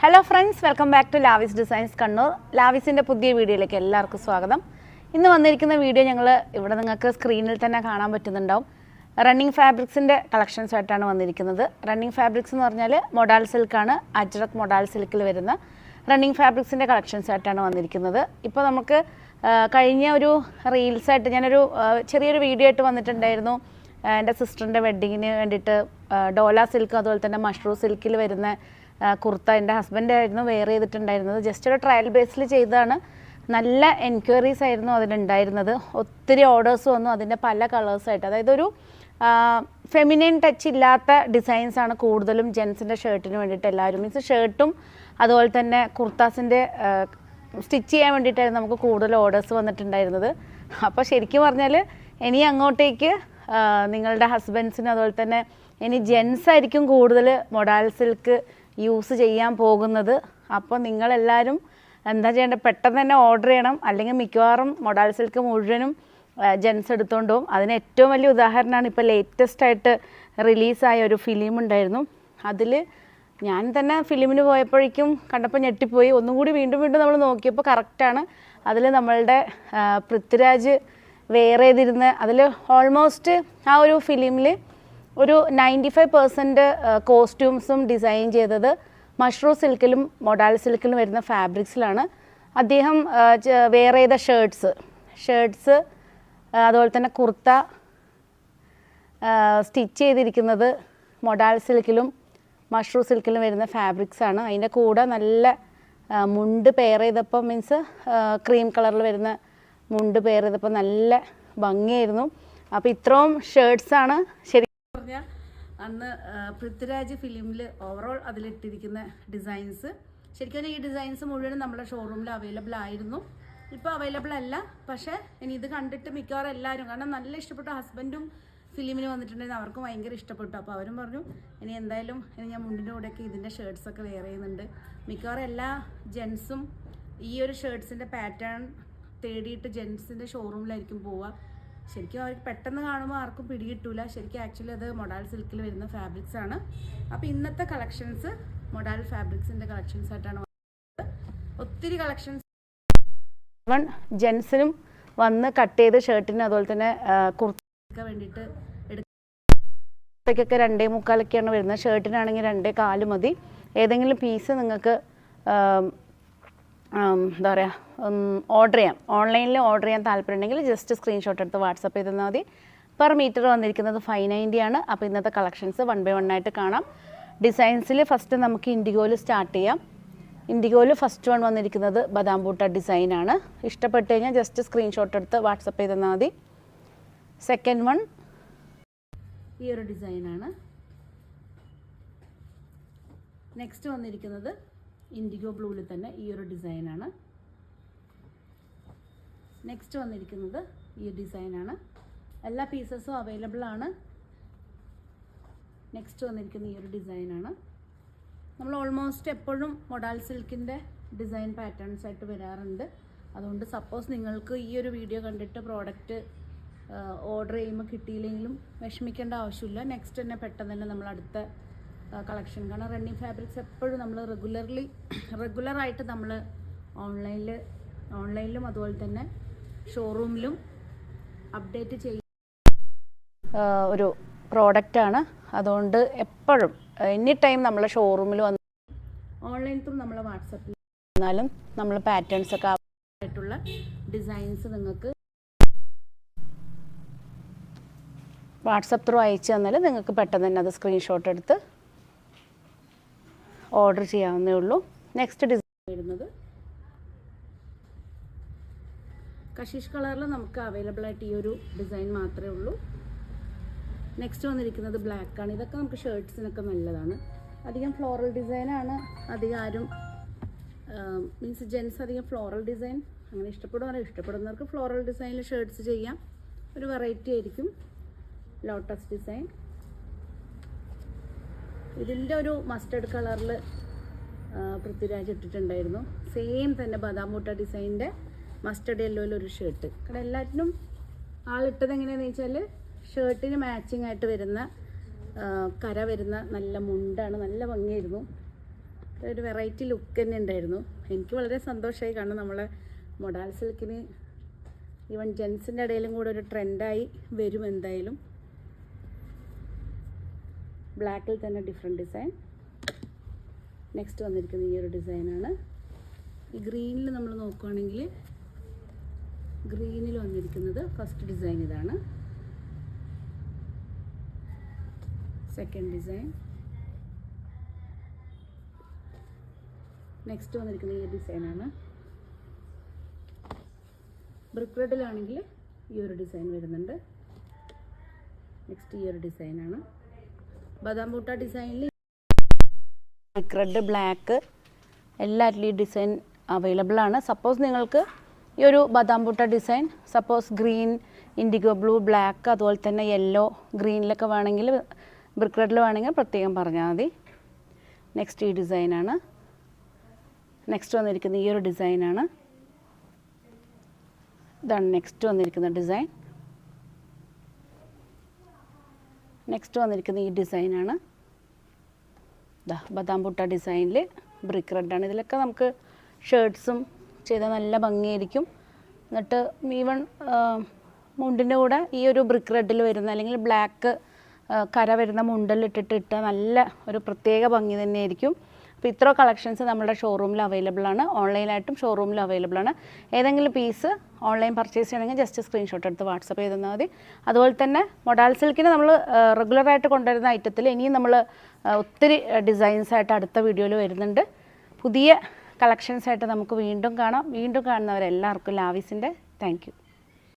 Hello friends, welcome back to Lavis Designs Kannur. ലാവിസിൻ്റെ പുതിയ വീഡിയോയിലേക്ക് എല്ലാവർക്കും സ്വാഗതം. ഇന്ന് വന്നിരിക്കുന്ന വീഡിയോ ഇവിടെ നിങ്ങൾക്ക് സ്ക്രീനിൽ തന്നെ കാണാൻ പറ്റുന്നുണ്ടാവും. റണ്ണിങ് ഫാബ്രിക്സിൻ്റെ കളക്ഷൻസായിട്ടാണ് വന്നിരിക്കുന്നത്. റണ്ണിങ് ഫാബ്രിക്സ് എന്ന് പറഞ്ഞാൽ മൊഡാൽ സിൽക്കാണ്. അജ്രക് മൊഡാൽ സിൽക്കിൽ വരുന്ന റണ്ണിങ് ഫാബ്രിക്സിൻ്റെ കളക്ഷൻസായിട്ടാണ് വന്നിരിക്കുന്നത്. ഇപ്പോൾ നമുക്ക് കഴിഞ്ഞ ഒരു റീൽസായിട്ട് ഞാനൊരു ചെറിയൊരു വീഡിയോ ആയിട്ട് വന്നിട്ടുണ്ടായിരുന്നു. എൻ്റെ സിസ്റ്ററിൻ്റെ വെഡ്ഡിങ്ങിന് വേണ്ടിയിട്ട് ഡോല സിൽക്ക് അതുപോലെ തന്നെ മഷ്റൂം സിൽക്കിൽ വരുന്ന കുർത്ത എൻ്റെ ഹസ്ബൻഡായിരുന്നു വെയർ ചെയ്തിട്ടുണ്ടായിരുന്നത്. ജസ്റ്റ് ഒരു ട്രയൽ ബേസിൽ ചെയ്തതാണ്. നല്ല എൻക്വയറീസ് ആയിരുന്നു അതിനുണ്ടായിരുന്നത്. ഒത്തിരി ഓർഡേഴ്സ് വന്നു, അതിൻ്റെ പല കളേഴ്സായിട്ട്. അതായത് ഒരു ഫെമിനൈൻ ടച്ച് ഇല്ലാത്ത ഡിസൈൻസാണ് കൂടുതലും ജെൻസിൻ്റെ ഷർട്ടിന് വേണ്ടിയിട്ട് എല്ലാവരും. മീൻസ് ഷർട്ടും അതുപോലെ തന്നെ കുർത്താസിൻ്റെ സ്റ്റിച്ച് ചെയ്യാൻ വേണ്ടിയിട്ടായിരുന്നു നമുക്ക് കൂടുതൽ ഓർഡേഴ്സ് വന്നിട്ടുണ്ടായിരുന്നത്. അപ്പോൾ ശരിക്കും പറഞ്ഞാൽ ഇനി അങ്ങോട്ടേക്ക് നിങ്ങളുടെ ഹസ്ബൻഡ്സിന് അതുപോലെ തന്നെ ഇനി ജെൻസ് ആയിരിക്കും കൂടുതൽ മൊഡാൽ സിൽക്ക് യൂസ് ചെയ്യാൻ പോകുന്നത്. അപ്പോൾ നിങ്ങളെല്ലാവരും എന്താ ചെയ്യേണ്ടത്, പെട്ടെന്ന് തന്നെ ഓർഡർ ചെയ്യണം. അല്ലെങ്കിൽ മിക്കവാറും മൊഡാൽ സിൽക്ക് മുഴുവനും ജെൻസ് എടുത്തുകൊണ്ട് പോകും. അതിന് ഏറ്റവും വലിയ ഉദാഹരണമാണ് ഇപ്പോൾ ലേറ്റസ്റ്റായിട്ട് റിലീസായ ഒരു ഫിലിം ഉണ്ടായിരുന്നു. അതിൽ ഞാൻ തന്നെ ഫിലിമിന് പോയപ്പോഴേക്കും കണ്ടപ്പോൾ ഞെട്ടിപ്പോയി. ഒന്നും കൂടി വീണ്ടും നമ്മൾ നോക്കിയപ്പോൾ കറക്റ്റാണ്. അതിൽ നമ്മളുടെ പൃഥ്വിരാജ് വെയർ ചെയ്തിരുന്ന അതിൽ ഓൾമോസ്റ്റ് ആ ഒരു ഫിലിമിൽ ഒരു 95% കോസ്റ്റ്യൂംസും ഡിസൈൻ ചെയ്തത് മഷ്റൂം സിൽക്കിലും മൊഡാൽ സിൽക്കിലും വരുന്ന ഫാബ്രിക്സിലാണ്. അദ്ദേഹം വെയർ ചെയ്ത ഷർട്ട്സ് അതുപോലെ തന്നെ കുർത്ത സ്റ്റിച്ച് ചെയ്തിരിക്കുന്നത് മൊഡാൽ സിൽക്കിലും മഷ്റൂം സിൽക്കിലും വരുന്ന ഫാബ്രിക്സാണ്. അതിൻ്റെ കൂടെ നല്ല മുണ്ട് പെയർ ചെയ്തപ്പോൾ മീൻസ് ക്രീം കളറിൽ വരുന്ന മുണ്ട് പെയർ ചെയ്തപ്പോൾ നല്ല ഭംഗിയായിരുന്നു. അപ്പോൾ ഇത്രയും ഷർട്ട്സാണ് ശരി പറഞ്ഞാൽ അന്ന് പൃഥ്വിരാജ് ഫിലിമിൽ ഓവറോൾ അതിലിട്ടിരിക്കുന്ന ഡിസൈൻസ്. ശരിക്കും ഈ ഡിസൈൻസ് മുഴുവനും നമ്മുടെ ഷോറൂമിൽ അവൈലബിൾ ആയിരുന്നു. ഇപ്പോൾ അവൈലബിൾ അല്ല. പക്ഷേ ഇനി ഇത് കണ്ടിട്ട് മിക്കവാറും എല്ലാവരും, കാരണം നല്ല ഇഷ്ടപ്പെട്ടു. ഹസ്ബൻഡും ഫിലിമിന് വന്നിട്ടുണ്ടായിരുന്നു, അവർക്കും ഭയങ്കര ഇഷ്ടപ്പെട്ടു. അപ്പോൾ അവരും പറഞ്ഞു ഇനി എന്തായാലും ഞാൻ മുണ്ടിൻ്റെ കൂടെയൊക്കെ ഇതിൻ്റെ ഷർട്ട്സൊക്കെ വെയർ ചെയ്യുന്നുണ്ട്. മിക്കവാറും എല്ലാ ജെൻസും ഈ ഒരു ഷർട്ട്സിൻ്റെ പാറ്റേൺ തേടിയിട്ട് ജെൻസിൻ്റെ ഷോറൂമിലായിരിക്കും പോവുക. ശരിക്കും അവർക്ക് പെട്ടെന്ന് കാണുമ്പോൾ ആർക്കും പിടികിട്ടൂല. ശരിക്കും ആക്ച്വലി അത് മൊഡാൽ സിൽക്കിൽ വരുന്ന ഫാബ്രിക്സ് ആണ്. അപ്പോൾ ഇന്നത്തെ കളക്ഷൻസ് മൊഡാൽ ഫാബ്രിക്സിൻ്റെ കളക്ഷൻസ് ആയിട്ടാണ് വന്നത്. ഒത്തിരി കളക്ഷൻസ് ജെൻസിനും വന്ന് കട്ട് ചെയ്ത് ഷർട്ടിന് അതുപോലെ തന്നെ കുർത്തയ്ക്ക് വേണ്ടിയിട്ട് എടുക്കൊക്കെ 2.25 വരുന്നത്. ഷർട്ടിനാണെങ്കിൽ 2.25 മതി. ഏതെങ്കിലും പീസ് നിങ്ങൾക്ക് എന്താ പറയുക ഓർഡർ ചെയ്യാം. ഓൺലൈനിൽ ഓർഡർ ചെയ്യാൻ താല്പര്യമുണ്ടെങ്കിൽ ജസ്റ്റ് സ്ക്രീൻഷോട്ട് എടുത്ത് വാട്സപ്പ് ചെയ്ത് തന്നാൽ മതി. പെർ മീറ്റർ വന്നിരിക്കുന്നത് 590 ആണ്. അപ്പോൾ ഇന്നത്തെ കളക്ഷൻസ് 1 by 1 ആയിട്ട് കാണാം. ഡിസൈൻസിൽ ഫസ്റ്റ് നമുക്ക് ഇൻഡിഗോയിൽ സ്റ്റാർട്ട് ചെയ്യാം. ഇൻഡിഗോയിൽ ഫസ്റ്റ് വൺ വന്നിരിക്കുന്നത് ബദാം ബൂട്ട ഡിസൈനാണ്. ഇഷ്ടപ്പെട്ട് കഴിഞ്ഞാൽ ജസ്റ്റ് സ്ക്രീൻഷോട്ട് എടുത്ത് വാട്സപ്പ് ചെയ്ത് തന്നാൽ മതി. സെക്കൻഡ് വൺ ഈ ഒരു ഡിസൈനാണ്. നെക്സ്റ്റ് വന്നിരിക്കുന്നത് ഇൻഡിഗോ ബ്ലൂവിൽ തന്നെ ഈ ഒരു ഡിസൈനാണ്. നെക്സ്റ്റ് വന്നിരിക്കുന്നത് ഈ ഡിസൈനാണ്. എല്ലാ പീസസും അവൈലബിൾ ആണ്. നെക്സ്റ്റ് വന്നിരിക്കുന്ന ഈ ഒരു ഡിസൈനാണ്. നമ്മൾ ഓൾമോസ്റ്റ് എപ്പോഴും മൊഡാൽ സിൽക്കിൻ്റെ ഡിസൈൻ പാറ്റേൺസ് ആയിട്ട് വരാറുണ്ട്. അതുകൊണ്ട് സപ്പോസ് നിങ്ങൾക്ക് ഈ ഒരു വീഡിയോ കണ്ടിട്ട് പ്രോഡക്റ്റ് ഓർഡർ ചെയ്യുമ്പോൾ കിട്ടിയില്ലെങ്കിലും വിഷമിക്കേണ്ട ആവശ്യമില്ല. നെക്സ്റ്റ് തന്നെ പെട്ടെന്ന് തന്നെ നമ്മൾ അടുത്ത കളക്ഷൻ, കാരണം റണ്ണിങ് ഫാബ്രിക്സ് എപ്പോഴും നമ്മൾ റെഗുലറായിട്ട് നമ്മൾ ഓൺലൈനിലും അതുപോലെ തന്നെ ഷോറൂമിലും അപ്ഡേറ്റ് ചെയ്യുന്ന ഒരു പ്രോഡക്റ്റാണ്. അതുകൊണ്ട് എപ്പോഴും എനി ടൈം നമ്മളെ ഷോറൂമിൽ വന്ന് ഓൺലൈനിലും നമ്മളെ വാട്സപ്പിൽ വന്നാലും നമ്മൾ പാറ്റേൺസൊക്കെ ആയിട്ടുള്ള ഡിസൈൻസ് നിങ്ങൾക്ക് വാട്സപ്പ് ത്രൂ അയച്ചു തന്നാൽ നിങ്ങൾക്ക് പെട്ടെന്ന് തന്നെ അത് സ്ക്രീൻഷോട്ട് എടുത്ത് ഓർഡർ ചെയ്യാവുന്നേ ഉള്ളൂ. നെക്സ്റ്റ് ഡിസൈൻ വരുന്നത് കഷീഷ് കളറിൽ നമുക്ക് അവൈലബിൾ ആയിട്ട് ഈ ഒരു ഡിസൈൻ മാത്രമേ ഉള്ളൂ. നെക്സ്റ്റ് വന്നിരിക്കുന്നത് ബ്ലാക്കാണ്. ഇതൊക്കെ നമുക്ക് ഷർട്ട്സിനൊക്കെ നല്ലതാണ്. അധികം ഫ്ലോറൽ ഡിസൈനാണ്. അധികം ആരും മീൻസ് ജെൻസ് അധികം ഫ്ലോറൽ ഡിസൈൻ അങ്ങനെ ഇഷ്ടപ്പെടുന്നവർക്ക് ഫ്ലോറൽ ഡിസൈനിൽ ഷർട്ട്സ് ചെയ്യാം. ഒരു വെറൈറ്റി ആയിരിക്കും. Lotus design. ഇതിൻ്റെ ഒരു മസ്റ്റർഡ് കളറിൽ പൃഥ്വിരാജ് ഇട്ടിട്ടുണ്ടായിരുന്നു. സെയിം തന്നെ ബദാം ബൂട്ട ഡിസൈനിൻ്റെ മസ്റ്റർഡ് യെല്ലോയിലൊരു ഷർട്ട്. കാരണം എല്ലാറ്റിനും ആളിട്ടത് എങ്ങനെയാണെന്ന് വെച്ചാൽ ഷർട്ടിന് മാച്ചിങ് ആയിട്ട് വരുന്ന കര വരുന്ന നല്ല മുണ്ടാണ്. നല്ല ഭംഗിയായിരുന്നു. ഒരു വെറൈറ്റി ലുക്ക് തന്നെ ഉണ്ടായിരുന്നു. എനിക്ക് വളരെ സന്തോഷമായി, കാരണം നമ്മളെ മൊഡാൾ സിൽക്കിന് ഈവൻ ജെൻസിൻ്റെ ഇടയിലും കൂടെ ഒരു ട്രെൻഡായി വരും എന്തായാലും. ബ്ലാക്കിൽ തന്നെ ഡിഫറെൻറ്റ് ഡിസൈൻ. നെക്സ്റ്റ് വന്നിരിക്കുന്നത് ഈ ഒരു ഡിസൈനാണ്. ഈ ഗ്രീനിൽ നമ്മൾ നോക്കുകയാണെങ്കിൽ ഗ്രീനിൽ വന്നിരിക്കുന്നത് ഫസ്റ്റ് ഡിസൈൻ ഇതാണ്. Second design. നെക്സ്റ്റ് വന്നിരിക്കുന്നത് ഈ ഡിസൈനാണ്. ബ്രിക്ക് റെഡിലാണെങ്കിൽ ഈ ഒരു ഡിസൈൻ വരുന്നുണ്ട്. നെക്സ്റ്റ് ഈ ഒരു ഡിസൈനാണ്. ബദാം ബൂട്ട ഡിസൈനിൽ ബ്രിക്ക് റെഡ്, ബ്ലാക്ക് എല്ലാറ്റിലും ഈ ഡിസൈൻ അവൈലബിൾ ആണ്. സപ്പോസ് നിങ്ങൾക്ക് ഈ ഒരു ബദാം ബൂട്ട design suppose green, indigo blue, black, അതുപോലെ തന്നെ യെല്ലോ, ഗ്രീനിലൊക്കെ വേണമെങ്കിൽ, ബ്രിക്ക് റെഡിൽ വേണമെങ്കിൽ പ്രത്യേകം പറഞ്ഞാൽ മതി. നെക്സ്റ്റ് ഈ ഡിസൈനാണ്. നെക്സ്റ്റ് വന്നിരിക്കുന്ന ഈ ഒരു ഡിസൈനാണ്. ഇതാണ് നെക്സ്റ്റ് വന്നിരിക്കുന്ന ഡിസൈൻ. നെക്സ്റ്റ് വന്നിരിക്കുന്ന ഈ ഡിസൈനാണ്. ഇതാ ബദാം ബൂട്ട ഡിസൈനിൽ ബ്രിക്ക് റെഡാണ്. ഇതിലൊക്കെ നമുക്ക് ഷർട്ട്സും ചെയ്താൽ നല്ല ഭംഗിയായിരിക്കും. എന്നിട്ട് ഈവൺ മുണ്ടിൻ്റെ കൂടെ ഈ ഒരു ബ്രിക്ക് റെഡിൽ വരുന്ന അല്ലെങ്കിൽ ബ്ലാക്ക് കര വരുന്ന മുണ്ടിലിട്ടിട്ട് ഇട്ടാൽ നല്ല ഒരു പ്രത്യേക ഭംഗി തന്നെയായിരിക്കും. അപ്പോൾ ഇത്ര കളക്ഷൻസ് നമ്മുടെ ഷോറൂമിൽ അവൈലബിൾ ആണ്. ഓൺലൈനായിട്ടും ഷോറൂമിൽ അവൈലബിൾ ആണ്. ഏതെങ്കിലും പീസ് ഓൺലൈൻ പർച്ചേസ് ചെയ്യണമെങ്കിൽ ജസ്റ്റ് സ്ക്രീൻഷോട്ട് എടുത്ത് വാട്സപ്പ് ചെയ്ത് തന്നാൽ മതി. അതുപോലെ തന്നെ മൊഡാൾ സിൽക്കിന് നമ്മൾ റെഗുലറായിട്ട് കൊണ്ടുവരുന്ന ഐറ്റത്തിൽ ഇനിയും നമ്മൾ ഒത്തിരി ഡിസൈൻസായിട്ട് അടുത്ത വീഡിയോയിൽ വരുന്നുണ്ട്. പുതിയ കളക്ഷൻസായിട്ട് നമുക്ക് വീണ്ടും കാണാം. വീണ്ടും കാണുന്നവരെല്ലാവർക്കും ലാവിസിൻ്റെ താങ്ക് യു.